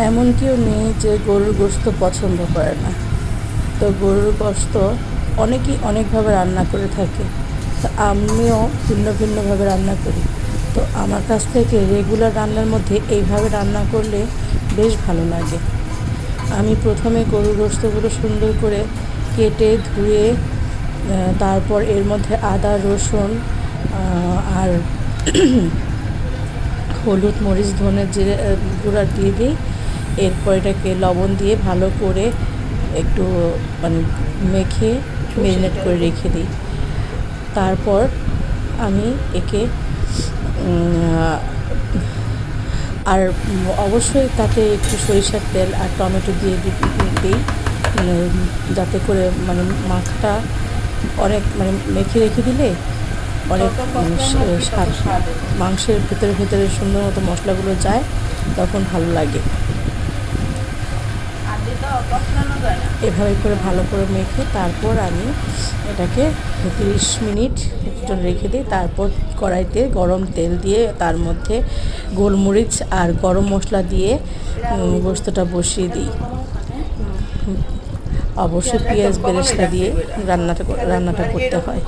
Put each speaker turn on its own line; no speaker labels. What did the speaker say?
এমন কেউ নেই যে গরুর গোশত পছন্দ করে না। তো গরুর গোশত অনেকেই অনেকভাবে রান্না করে থাকে, তো আমিও ভিন্ন ভিন্নভাবে রান্না করি। তো আমার কাছ থেকে রেগুলার রান্নার মধ্যে এইভাবে রান্না করলে বেশ ভালো লাগে। আমি প্রথমে গরুর গোশতগুলো সুন্দর করে কেটে ধুয়ে তারপর এর মধ্যে আদা রসুন আর হলুদ মরিচ ধনে জিরে গুঁড়া দিয়ে দিই। এরপর এটাকে লবণ দিয়ে ভালো করে একটু মানে মেখে ম্যারিনেট করে রেখে দিই। তারপর আমি একে আর অবশ্যই তাতে একটু সরিষার তেল আর টমেটো দিয়ে দিই, মানে যাতে করে মানে মাখাটা অনেক মানে মেখে রেখে দিলে অনেক স্বাদ মাংসের ভেতরে ভেতরে সুন্দর মতো মশলাগুলো যায়, তখন ভালো লাগে। এভাবে করে ভালো করে মেখে তারপর আমি এটাকে 30 মিনিট রেখে দিই। তারপর কড়াইতে গরম তেল দিয়ে তার মধ্যে গোলমরিচ আর গরম মশলা দিয়ে গোশতটা বসিয়ে দিই। অবশ্যই পেঁয়াজ বেরেস্তা দিয়ে রান্নাটা করতে হয়।